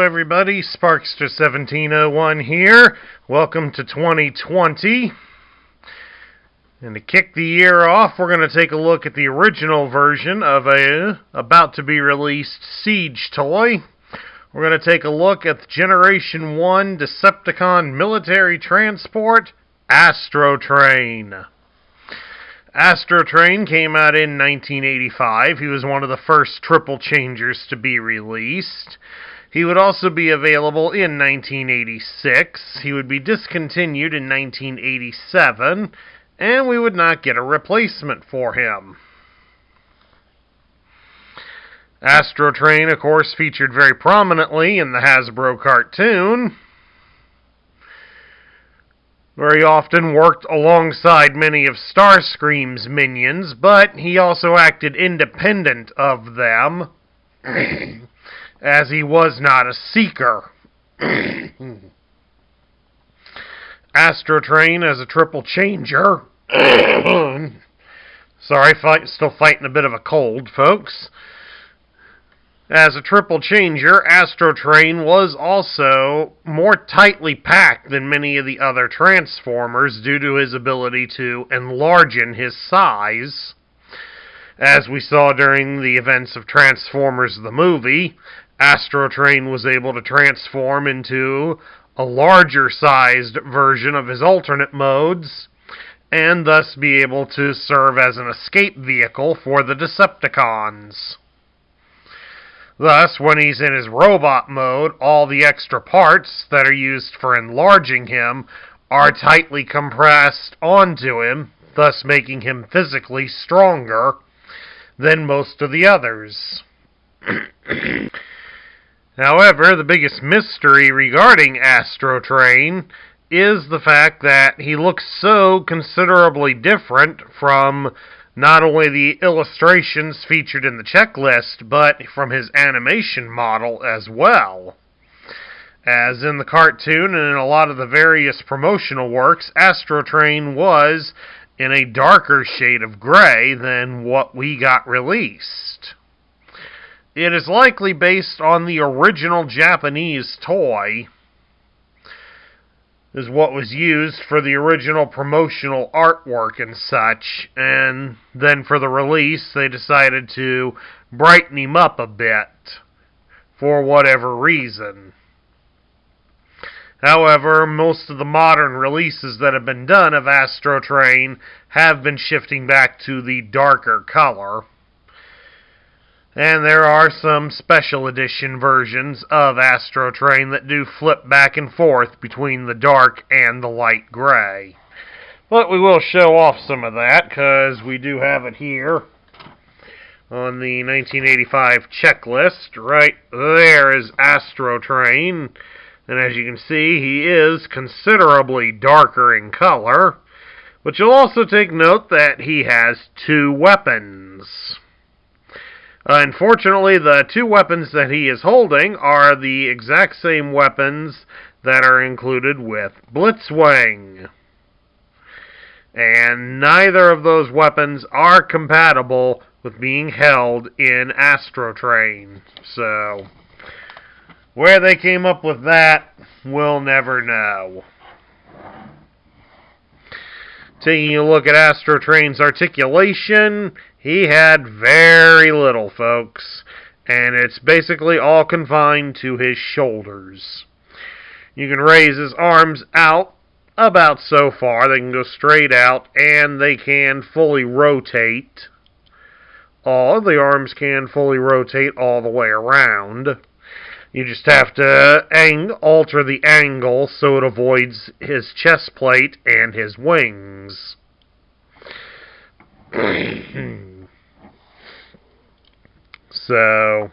everybody, Sparkster1701 here. Welcome to 2020. And to kick the year off, we're going to take a look at the original version of a about-to-be-released Siege toy. We're going to take a look at the Generation 1 Decepticon Military Transport, Astrotrain. Astrotrain came out in 1985. He was one of the first triple changers to be released. He would also be available in 1986. He would be discontinued in 1987, and we would not get a replacement for him. Astrotrain, of course, featured very prominently in the Hasbro cartoon, where he often worked alongside many of Starscream's minions, but he also acted independent of them, as he was not a seeker. Astrotrain as a triple changer. Sorry, still fighting a bit of a cold, folks. As a triple changer, Astrotrain was also more tightly packed than many of the other Transformers due to his ability to enlarge in his size. As we saw during the events of Transformers the movie, Astrotrain was able to transform into a larger-sized version of his alternate modes, and thus be able to serve as an escape vehicle for the Decepticons. Thus, when he's in his robot mode, all the extra parts that are used for enlarging him are tightly compressed onto him, thus making him physically stronger than most of the others. However, the biggest mystery regarding Astrotrain is the fact that he looks so considerably different from not only the illustrations featured in the checklist, but from his animation model as well. As in the cartoon and in a lot of the various promotional works, Astrotrain was in a darker shade of gray than what we got released. It is likely based on the original Japanese toy, is what was used for the original promotional artwork and such, and then for the release they decided to brighten him up a bit for whatever reason. However, most of the modern releases that have been done of Astrotrain have been shifting back to the darker color. And there are some special edition versions of Astrotrain that do flip back and forth between the dark and the light gray. But we will show off some of that, because we do have it here on the 1985 checklist. Right there is Astrotrain, and as you can see, he is considerably darker in color. But you'll also take note that he has two weapons. Unfortunately, the two weapons that he is holding are the exact same weapons that are included with Blitzwing. And neither of those weapons are compatible with being held in Astrotrain. So, where they came up with that, we'll never know. Taking a look at Astrotrain's articulation, he had very little, folks, and it's basically all confined to his shoulders. You can raise his arms out about so far. They can go straight out, and they can fully rotate. All of the arms can fully rotate all the way around. You just have to alter the angle so it avoids his chest plate and his wings. So,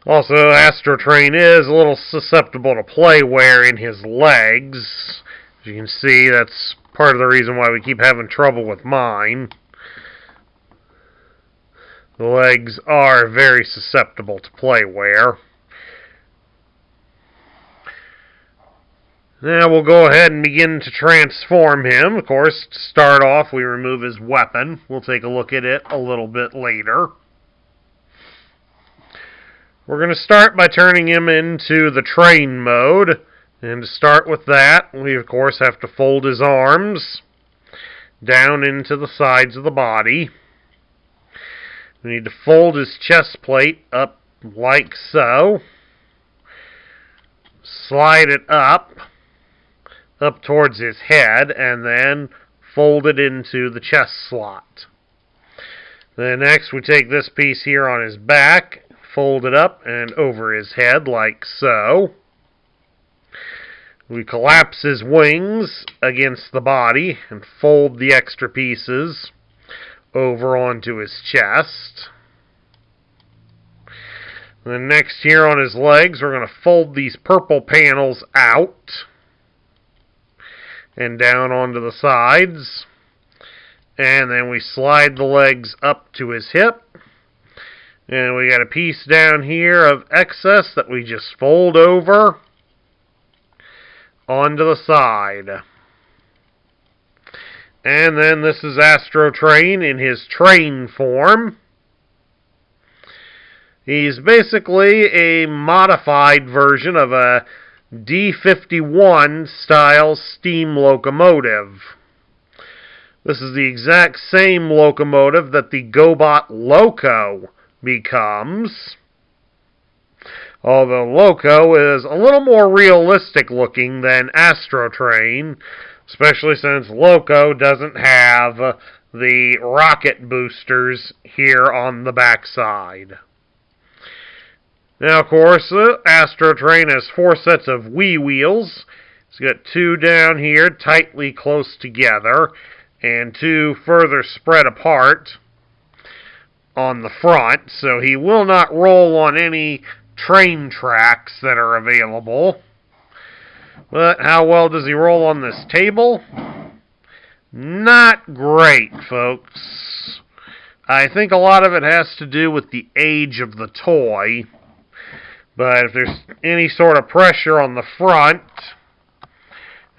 also Astrotrain is a little susceptible to play wear in his legs. As you can see, that's part of the reason why we keep having trouble with mine. The legs are very susceptible to play wear. Now we'll go ahead and begin to transform him. Of course, to start off, we remove his weapon. We'll take a look at it a little bit later. We're going to start by turning him into the train mode. And to start with that, we of course have to fold his arms down into the sides of the body. We need to fold his chest plate up like so. Slide it up towards his head, and then fold it into the chest slot. Then next we take this piece here on his back, fold it up and over his head like so. We collapse his wings against the body and fold the extra pieces over onto his chest. Then next here on his legs, we're going to fold these purple panels out and down onto the sides. And then we slide the legs up to his hip. And we got a piece down here of excess that we just fold over onto the side. And then this is Astrotrain in his train form. He's basically a modified version of a D-51 style steam locomotive. This is the exact same locomotive that the GoBot Loco becomes. Although Loco is a little more realistic looking than Astrotrain, especially since Loco doesn't have the rocket boosters here on the backside. Now, of course, Astrotrain has 4 sets of wheels. It's got 2 down here tightly close together, and 2 further spread apart on the front, so he will not roll on any train tracks that are available. But how well does he roll on this table? Not great, folks. I think a lot of it has to do with the age of the toy. But if there's any sort of pressure on the front,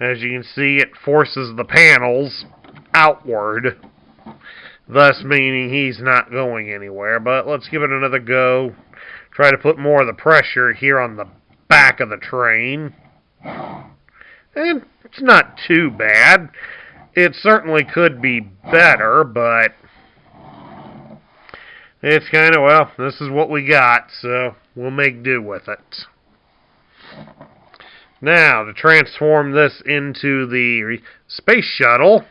as you can see, it forces the panels outward, thus meaning he's not going anywhere. But let's give it another go. Try to put more of the pressure here on the back of the train. And it's not too bad. It certainly could be better, but it's kind of, well, this is what we got, so we'll make do with it. Now, to transform this into the space shuttle,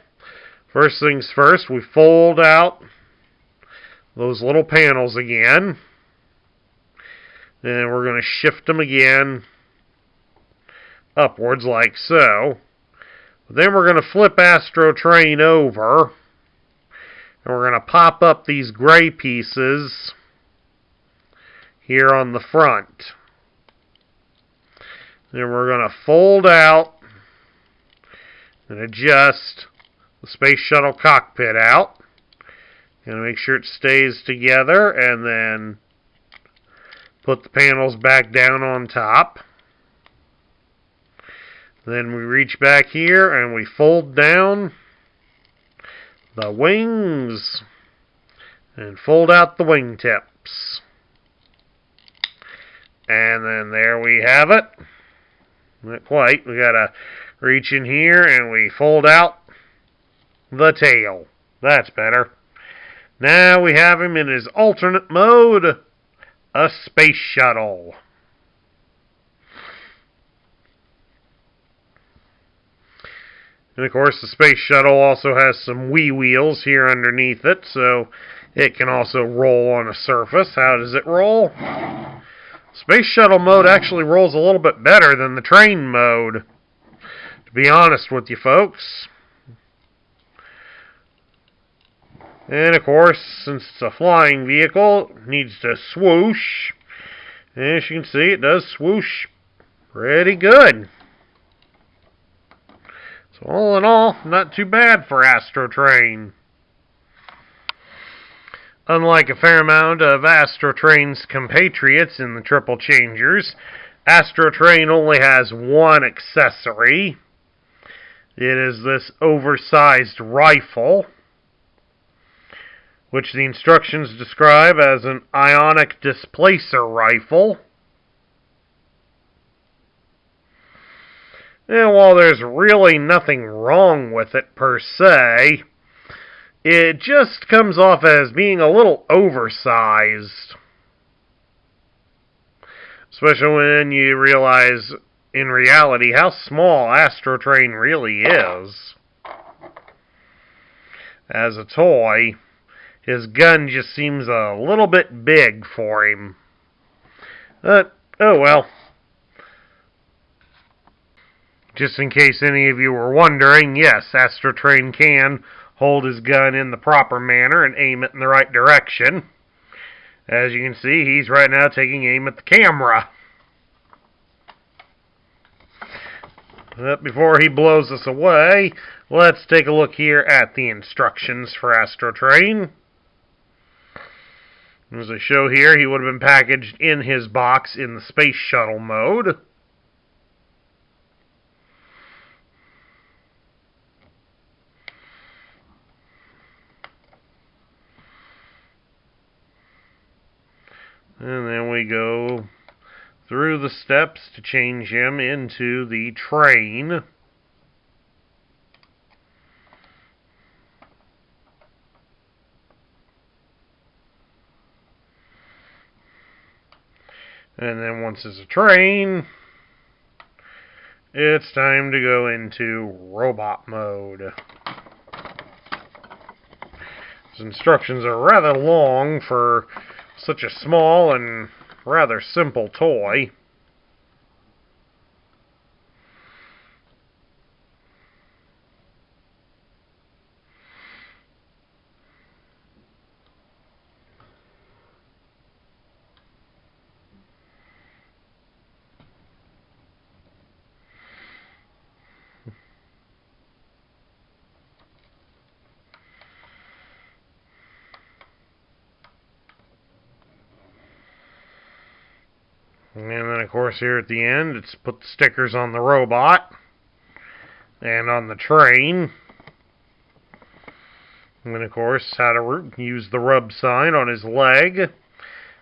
first things first, we fold out those little panels again. And we're going to shift them again upwards like so. Then we're going to flip Astrotrain over. And we're going to pop up these gray pieces here on the front. Then we're going to fold out and adjust the space shuttle cockpit out. Going to make sure it stays together, and then put the panels back down on top. Then we reach back here and we fold down the wings and fold out the wingtips. And then there we have it. Not quite. We gotta reach in here and we fold out the tail. That's better. Now we have him in his alternate mode, a space shuttle. And of course the space shuttle also has some wheels here underneath it, so it can also roll on a surface. How does it roll? Space shuttle mode actually rolls a little bit better than the train mode, to be honest with you folks. And of course, since it's a flying vehicle, it needs to swoosh. And as you can see, it does swoosh pretty good. So all in all, not too bad for Astrotrain. Unlike a fair amount of Astrotrain's compatriots in the triple changers, Astrotrain only has one accessory. It is this oversized rifle. which the instructions describe as an ionic displacer rifle. And while there's really nothing wrong with it per se, it just comes off as being a little oversized. Especially when you realize, in reality, how small Astrotrain really is. As a toy, his gun just seems a little bit big for him. But, oh well. Just in case any of you were wondering, yes, Astrotrain can hold his gun in the proper manner and aim it in the right direction. As you can see, he's right now taking aim at the camera. But before he blows us away, let's take a look here at the instructions for Astrotrain. As I show here, he would have been packaged in his box in the space shuttle mode. And then we go through the steps to change him into the train. And then once it's a train, it's time to go into robot mode. His instructions are rather long for such a small and rather simple toy. And then, of course, here at the end, it's put the stickers on the robot and on the train. And then, of course, how to use the rub sign on his leg,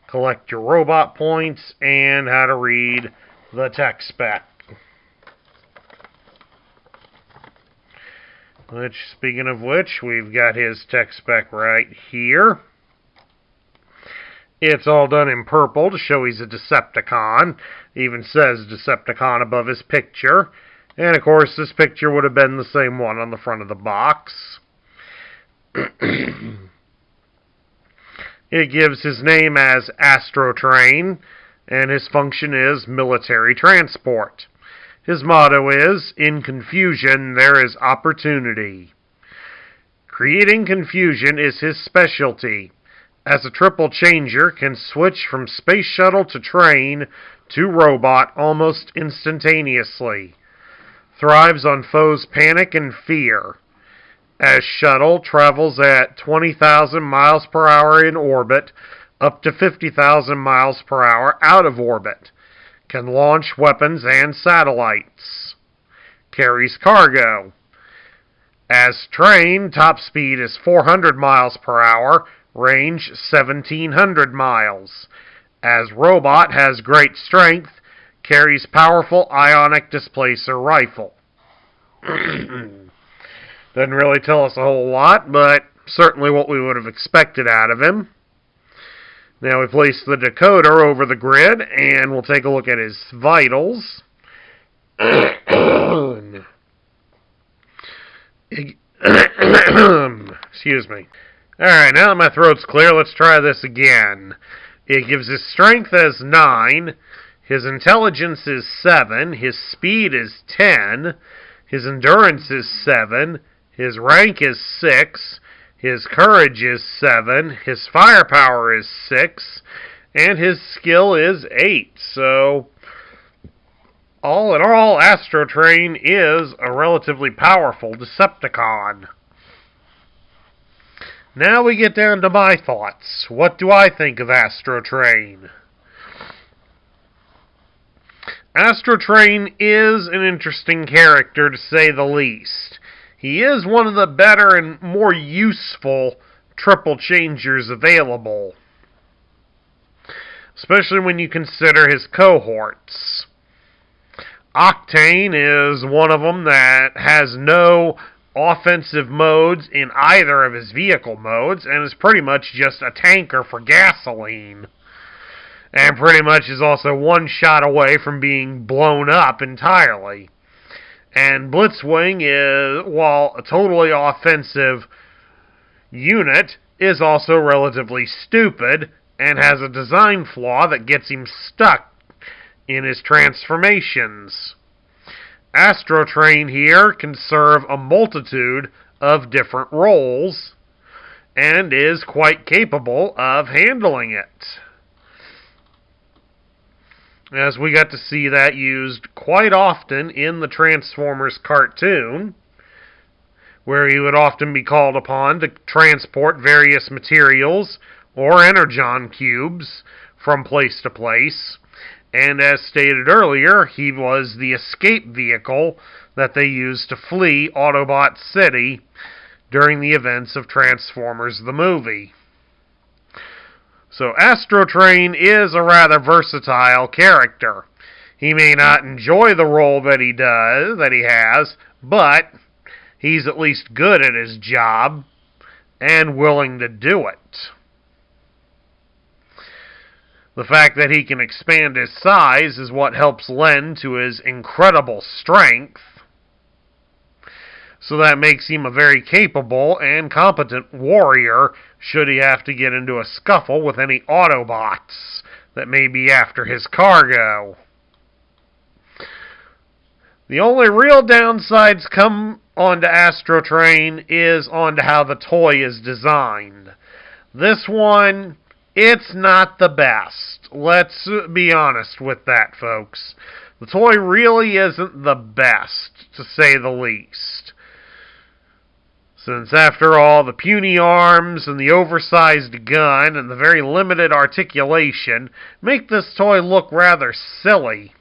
collect your robot points, and how to read the tech spec. Which, speaking of which, we've got his tech spec right here. It's all done in purple to show he's a Decepticon. It even says Decepticon above his picture. And of course, this picture would have been the same one on the front of the box. It gives his name as Astrotrain, and his function is military transport. His motto is, "In confusion, there is opportunity." Creating confusion is his specialty, as a triple changer can switch from space shuttle to train to robot almost instantaneously. Thrives on foes' panic and fear. As shuttle travels at 20,000 miles per hour in orbit, up to 50,000 miles per hour out of orbit. Can launch weapons and satellites. Carries cargo. As train, top speed is 400 miles per hour, range 1,700 miles. As robot, has great strength, carries powerful ionic displacer rifle. Doesn't really tell us a whole lot, but certainly what we would have expected out of him. Now we place the decoder over the grid, and we'll take a look at his vitals. Excuse me. Alright, now that my throat's clear, let's try this again. It gives his strength as 9, his intelligence is 7, his speed is 10, his endurance is 7, his rank is 6, his courage is 7, his firepower is 6, and his skill is 8. So, all in all, Astrotrain is a relatively powerful Decepticon. Now we get down to my thoughts. What do I think of Astrotrain? Astrotrain is an interesting character, to say the least. He is one of the better and more useful triple changers available, especially when you consider his cohorts. Octane is one of them that has no offensive modes in either of his vehicle modes and is pretty much just a tanker for gasoline. And pretty much is also one shot away from being blown up entirely. And Blitzwing is, while a totally offensive unit, is also relatively stupid and has a design flaw that gets him stuck in his transformations. Astrotrain here can serve a multitude of different roles and is quite capable of handling it, as we got to see that used quite often in the Transformers cartoon, where he would often be called upon to transport various materials or energon cubes from place to place. And as stated earlier, he was the escape vehicle that they used to flee Autobot City during the events of Transformers the movie. So Astrotrain is a rather versatile character. He may not enjoy the role that he has, but he's at least good at his job and willing to do it. The fact that he can expand his size is what helps lend to his incredible strength. So that makes him a very capable and competent warrior should he have to get into a scuffle with any Autobots that may be after his cargo. The only real downsides come onto Astrotrain is onto how the toy is designed. This one, it's not the best. Let's be honest with that, folks. The toy really isn't the best, to say the least. Since, after all, the puny arms and the oversized gun and the very limited articulation make this toy look rather silly,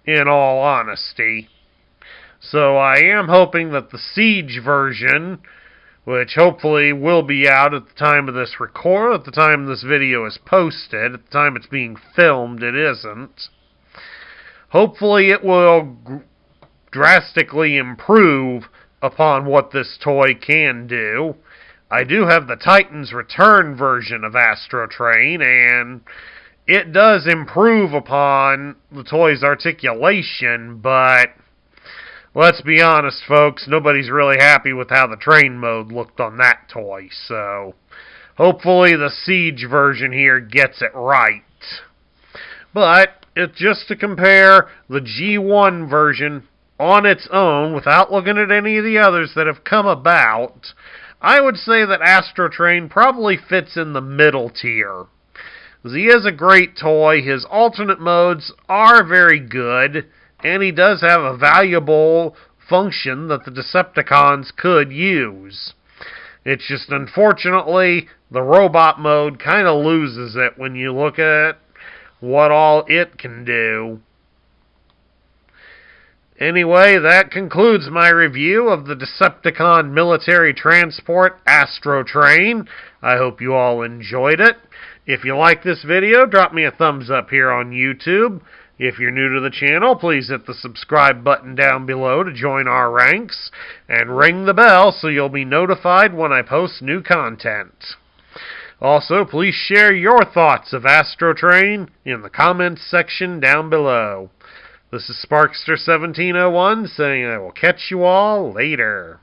in all honesty. So I am hoping that the Siege version, which hopefully will be out at the time of this at the time this video is posted, at the time it's being filmed it isn't. Hopefully it will drastically improve upon what this toy can do. I do have the Titans Return version of Astrotrain, and it does improve upon the toy's articulation, but let's be honest, folks, nobody's really happy with how the train mode looked on that toy, so hopefully the Siege version here gets it right. But just to compare the G1 version on its own, without looking at any of the others that have come about, I would say that Astrotrain probably fits in the middle tier. He is a great toy, his alternate modes are very good, and he does have a valuable function that the Decepticons could use. It's just, unfortunately, the robot mode kind of loses it when you look at what all it can do. Anyway, that concludes my review of the Decepticon military transport Astrotrain. I hope you all enjoyed it. If you like this video, drop me a thumbs up here on YouTube. If you're new to the channel, please hit the subscribe button down below to join our ranks, and ring the bell so you'll be notified when I post new content. Also, please share your thoughts of Astrotrain in the comments section down below. This is Sparkster1701 saying I will catch you all later.